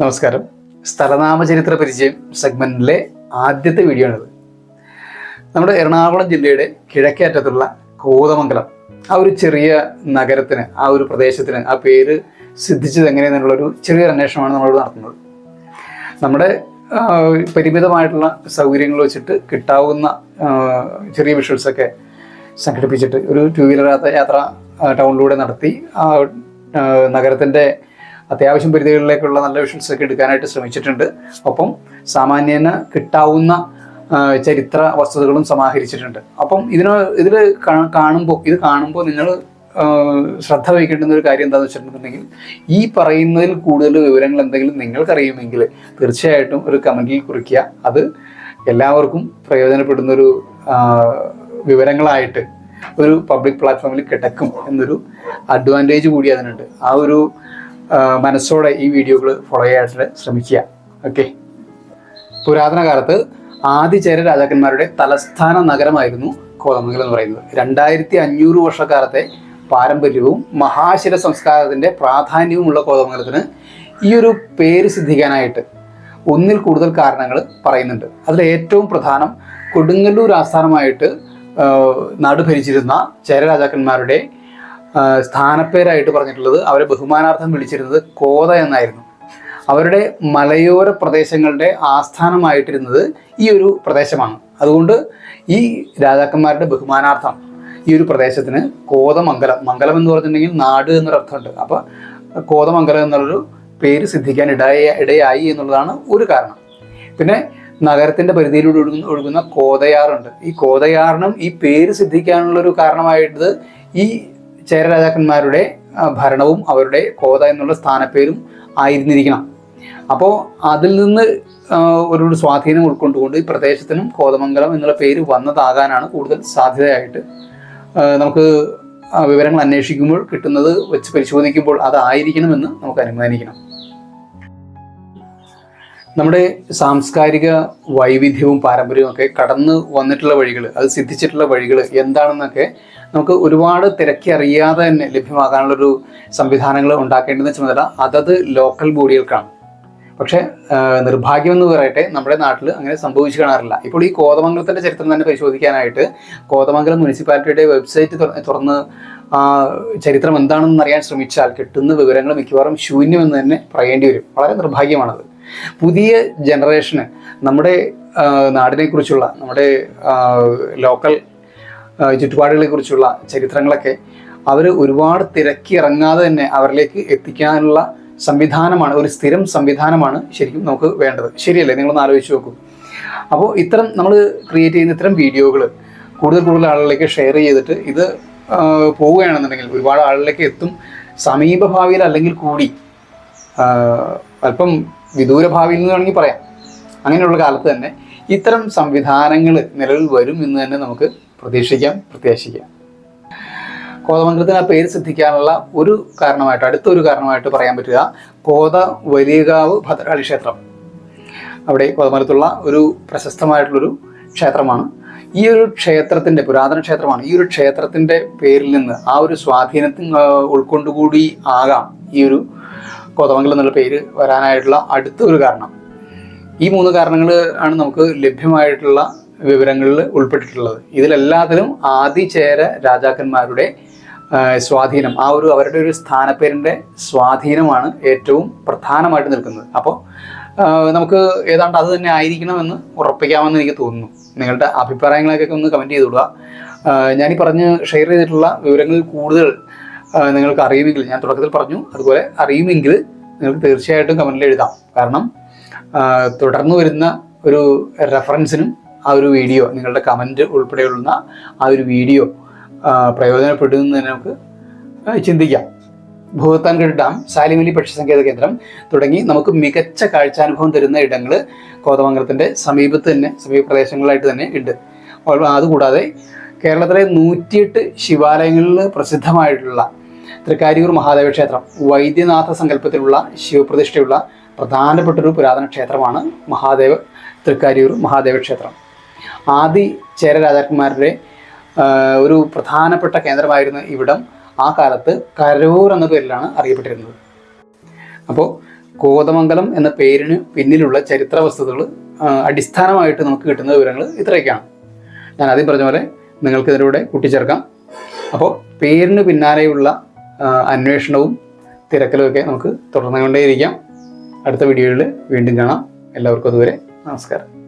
നമസ്കാരം. സ്ഥലനാമ ചരിത്ര പരിചയം സെഗ്മെന്റിലെ ആദ്യത്തെ വീഡിയോ ആണിത്. നമ്മുടെ എറണാകുളം ജില്ലയുടെ കിഴക്കേ അറ്റത്തുള്ള കോതമംഗലം, ആ ഒരു ചെറിയ നഗരത്തിന്, ആ ഒരു പ്രദേശത്തിന് ആ പേര് സിദ്ധിച്ചത് എങ്ങനെയെന്നുള്ളൊരു ചെറിയൊരു അന്വേഷണമാണ് നമ്മൾ നടത്തുന്നത്. നമ്മുടെ പരിമിതമായിട്ടുള്ള സൗകര്യങ്ങൾ വെച്ചിട്ട് കിട്ടാവുന്ന ചെറിയ വിഷ്വൽസൊക്കെ സംഘടിപ്പിച്ചിട്ട് ഒരു 2 വീലർ യാത്ര ടൗണിലൂടെ നടത്തി ആ നഗരത്തിൻ്റെ അത്യാവശ്യം പരിധികളിലേക്കുള്ള നല്ല വിഷ്വൽസൊക്കെ എടുക്കാനായിട്ട് ശ്രമിച്ചിട്ടുണ്ട്. ഒപ്പം സാമാന്യേന കിട്ടാവുന്ന ചരിത്ര വസ്തുതകളും സമാഹരിച്ചിട്ടുണ്ട്. അപ്പം ഇതിൽ കാണുമ്പോൾ നിങ്ങൾ ശ്രദ്ധ വഹിക്കേണ്ടുന്ന ഒരു കാര്യം എന്താണെന്ന് വെച്ചിട്ടുണ്ടെങ്കിൽ, ഈ പറയുന്നതിൽ കൂടുതൽ വിവരങ്ങൾ എന്തെങ്കിലും നിങ്ങൾക്കറിയുമെങ്കിൽ തീർച്ചയായിട്ടും ഒരു കമൻറ്റിൽ കുറിക്കുക. അത് എല്ലാവർക്കും പ്രയോജനപ്പെടുന്നൊരു വിവരങ്ങളായിട്ട് ഒരു പബ്ലിക് പ്ലാറ്റ്ഫോമിൽ കിടക്കും എന്നൊരു അഡ്വാൻറ്റേജ് കൂടി അതിനുണ്ട്. ആ ഒരു മനസ്സോടെ ഈ വീഡിയോകൾ ഫോളോ ചെയ്യാനായിട്ട് ശ്രമിക്കുക. ഓക്കെ. പുരാതന കാലത്ത് ആദിചേര രാജാക്കന്മാരുടെ തലസ്ഥാന നഗരമായിരുന്നു കോതമംഗലം എന്ന് പറയുന്നത്. 2500 വർഷക്കാലത്തെ പാരമ്പര്യവും മഹാശില സംസ്കാരത്തിൻ്റെ പ്രാധാന്യവുമുള്ള കോതമംഗലത്തിന് ഈ ഒരു പേര് സിദ്ധിക്കാനായിട്ട് ഒന്നിൽ കൂടുതൽ കാരണങ്ങൾ പറയുന്നുണ്ട്. അതിൽ ഏറ്റവും പ്രധാനം കൊടുങ്ങല്ലൂർ ആസ്ഥാനമായിട്ട് നാട് ഭരിച്ചിരുന്ന ചേര രാജാക്കന്മാരുടെ സ്ഥാനപ്പേരായിട്ട് പറഞ്ഞിട്ടുള്ളത്, അവരെ ബഹുമാനാർത്ഥം വിളിച്ചിരുന്നത് കോത എന്നായിരുന്നു. അവരുടെ മലയോര പ്രദേശങ്ങളുടെ ആസ്ഥാനമായിട്ടിരുന്നത് ഈ ഒരു പ്രദേശമാണ്. അതുകൊണ്ട് ഈ രാജാക്കന്മാരുടെ ബഹുമാനാർത്ഥം ഈ ഒരു പ്രദേശത്തിന് കോതമംഗലം, മംഗലം എന്ന് പറഞ്ഞിട്ടുണ്ടെങ്കിൽ നാട് എന്നൊരർത്ഥമുണ്ട്. അപ്പോൾ കോതമംഗലം എന്നുള്ളൊരു പേര് സിദ്ധിക്കാൻ ഇടയായി എന്നുള്ളതാണ് ഒരു കാരണം. പിന്നെ നഗരത്തിൻ്റെ പരിധിയിലൂടെ ഒഴുകുന്ന കോതയാറുണ്ട്. ഈ കോതയാറിനും ഈ പേര് സിദ്ധിക്കാനുള്ളൊരു കാരണമായിട്ട് ഈ ചേര രാജാക്കന്മാരുടെ ഭരണവും അവരുടെ കോത എന്നുള്ള സ്ഥാനപ്പേരും ആയിരുന്നിരിക്കണം. അപ്പോൾ അതിൽ നിന്ന് ഒരു സ്വാധീനം ഉൾക്കൊണ്ടുകൊണ്ട് ഈ പ്രദേശത്തിനും കോതമംഗലം എന്നുള്ള പേര് വന്നതാകാനാണ് കൂടുതൽ സാധ്യതയായിട്ട് നമുക്ക് വിവരങ്ങൾ അന്വേഷിക്കുമ്പോൾ കിട്ടുന്നത് വെച്ച് പരിശോധിക്കുമ്പോൾ അതായിരിക്കണമെന്ന് നമുക്ക് അനുമാനിക്കണം. നമ്മുടെ സാംസ്കാരിക വൈവിധ്യവും പാരമ്പര്യവും ഒക്കെ കടന്നു വന്നിട്ടുള്ള വഴികൾ, അത് സിദ്ധിച്ചിട്ടുള്ള വഴികൾ എന്താണെന്നൊക്കെ നമുക്ക് ഒരുപാട് തിരക്കി അറിയാതെ തന്നെ ലഭ്യമാകാനുള്ളൊരു സംവിധാനങ്ങൾ ഉണ്ടാക്കേണ്ടുന്ന ചുമതല അതത് ലോക്കൽ ബോഡികൾക്കാണ്. പക്ഷേ നിർഭാഗ്യമെന്ന് പറയട്ടെ, നമ്മുടെ നാട്ടിൽ അങ്ങനെ സംഭവിച്ചു കാണാറില്ല. ഇപ്പോൾ ഈ കോതമംഗലത്തിൻ്റെ ചരിത്രം തന്നെ പരിശോധിക്കാനായിട്ട് കോതമംഗലം മുനിസിപ്പാലിറ്റിയുടെ വെബ്സൈറ്റ് തുറന്ന് ചരിത്രം എന്താണെന്ന് അറിയാൻ ശ്രമിച്ചാൽ കിട്ടുന്ന വിവരങ്ങൾ മിക്കവാറും ശൂന്യമെന്ന് തന്നെ പറയേണ്ടി വരും. വളരെ നിർഭാഗ്യമാണത്. പുതിയ ജനറേഷന് നമ്മുടെ നാടിനെക്കുറിച്ചുള്ള, നമ്മുടെ ലോക്കൽ ചുറ്റുപാടുകളെക്കുറിച്ചുള്ള ചരിത്രങ്ങളൊക്കെ അവർ ഒരുപാട് തിരക്കി ഇറങ്ങാതെ തന്നെ അവരിലേക്ക് എത്തിക്കാനുള്ള സംവിധാനമാണ്, ഒരു സ്ഥിരം സംവിധാനമാണ് ശരിക്കും നമുക്ക് വേണ്ടത്. ശരിയല്ലേ? നിങ്ങളൊന്ന് ആലോചിച്ച് നോക്കൂ. അപ്പോൾ ഇത്തരം നമ്മൾ ക്രിയേറ്റ് ചെയ്യുന്ന ഇത്തരം വീഡിയോകൾ കൂടുതൽ ആളുകളിലേക്ക് ഷെയർ ചെയ്തിട്ട് ഇത് പോവുകയാണെന്നുണ്ടെങ്കിൽ ഒരുപാട് ആളുകളിലേക്ക് എത്തും. സമീപഭാവിയിൽ അല്ലെങ്കിൽ കൂടി അല്പം വിദൂര ഭാവിയിൽ എന്ന് വേണമെങ്കിൽ പറയാം, അങ്ങനെയുള്ള കാലത്ത് തന്നെ ഇത്തരം സംവിധാനങ്ങൾ നിലവിൽ വരും എന്ന് തന്നെ നമുക്ക് പ്രത്യാശിക്കാം. കോതമംഗലത്തിന് ആ പേര് സിദ്ധിക്കാനുള്ള ഒരു കാരണമായിട്ട്, അടുത്തൊരു കാരണമായിട്ട് പറയാൻ പറ്റുക കോത വലിയകാവ് ഭദ്രകാളി ക്ഷേത്രം. അവിടെ കോതമംഗലത്തുള്ള ഒരു പ്രശസ്തമായിട്ടുള്ളൊരു ക്ഷേത്രമാണ്. ഈ ഒരു ക്ഷേത്രത്തിൻ്റെ പുരാതന ക്ഷേത്രമാണ്. ഈ ഒരു ക്ഷേത്രത്തിൻ്റെ പേരിൽ നിന്ന് ആ ഒരു സ്വാധീനത്തിൽ ഉൾക്കൊണ്ടുകൂടി ആകാം ഈ ഒരു കോതമംഗലം എന്നുള്ള പേര് വരാനായിട്ടുള്ള അടുത്ത ഒരു കാരണം. ഈ 3 കാരണങ്ങൾ ആണ് നമുക്ക് ലഭ്യമായിട്ടുള്ള വിവരങ്ങളിൽ ഉൾപ്പെട്ടിട്ടുള്ളത്. ഇതിലെല്ലാത്തിലും ആദിചേര രാജാക്കന്മാരുടെ സ്വാധീനം, ആ ഒരു അവരുടെ ഒരു സ്ഥാനപ്പേരിൻ്റെ സ്വാധീനമാണ് ഏറ്റവും പ്രധാനമായിട്ട് നിൽക്കുന്നത്. അപ്പോൾ നമുക്ക് ഏതാണ്ട് അത് തന്നെ ആയിരിക്കണമെന്ന് ഉറപ്പിക്കാമെന്ന് എനിക്ക് തോന്നുന്നു. നിങ്ങളുടെ അഭിപ്രായങ്ങളൊക്കെ ഒന്ന് കമൻറ്റ് ചെയ്ത് വിടുക. ഞാനീ ഷെയർ ചെയ്തിട്ടുള്ള വിവരങ്ങളിൽ കൂടുതൽ നിങ്ങൾക്ക് അറിയുമെങ്കിൽ, ഞാൻ തുടക്കത്തിൽ പറഞ്ഞു, അതുപോലെ അറിയുമെങ്കിൽ നിങ്ങൾക്ക് തീർച്ചയായിട്ടും കമൻറ്റിൽ എഴുതാം. കാരണം തുടർന്ന് വരുന്ന ഒരു റെഫറൻസിനും ആ ഒരു വീഡിയോ, നിങ്ങളുടെ കമൻറ്റ് ഉൾപ്പെടെയുള്ള ആ ഒരു വീഡിയോ പ്രയോജനപ്പെടുമെന്ന് തന്നെ നമുക്ക് ചിന്തിക്കാം. ഭൂത്താൻകെട്ട് ഡാം, സാലിമലി പക്ഷി സങ്കേത കേന്ദ്രം തുടങ്ങി നമുക്ക് മികച്ച കാഴ്ചാനുഭവം തരുന്ന ഇടങ്ങൾ കോതമംഗലത്തിൻ്റെ സമീപ പ്രദേശങ്ങളായിട്ട് തന്നെ ഉണ്ട്. അതുകൂടാതെ കേരളത്തിലെ 108 ശിവാലയങ്ങളിൽ പ്രസിദ്ധമായിട്ടുള്ള തൃക്കാരിയൂർ മഹാദേവ ക്ഷേത്രം, വൈദ്യനാഥ സങ്കല്പത്തിലുള്ള ശിവപ്രതിഷ്ഠയുള്ള പ്രധാനപ്പെട്ടൊരു പുരാതന ക്ഷേത്രമാണ് തൃക്കാരിയൂർ മഹാദേവ ക്ഷേത്രം. ആദി ചേര രാജാക്കന്മാരുടെ ഒരു പ്രധാനപ്പെട്ട കേന്ദ്രമായിരുന്ന ഇവിടം ആ കാലത്ത് കരൂർ എന്ന പേരിലാണ് അറിയപ്പെട്ടിരുന്നത്. അപ്പോൾ കോതമംഗലം എന്ന പേരിന് പിന്നിലുള്ള ചരിത്ര വസ്തുതകൾ അടിസ്ഥാനമായിട്ട് നമുക്ക് കിട്ടുന്ന വിവരങ്ങൾ ഇത്രയൊക്കെയാണ്. ഞാൻ ആദ്യം പറഞ്ഞ പോലെ നിങ്ങൾക്ക് ഇതിലൂടെ കൂട്ടിച്ചേർക്കാം. അപ്പോൾ പേരിന് പിന്നാലെയുള്ള അന്വേഷണവും തിരക്കലുമൊക്കെ നമുക്ക് തുടർന്നുകൊണ്ടേയിരിക്കാം. അടുത്ത വീഡിയോയിൽ വീണ്ടും കാണാം. എല്ലാവർക്കും അതുവരെ നമസ്കാരം.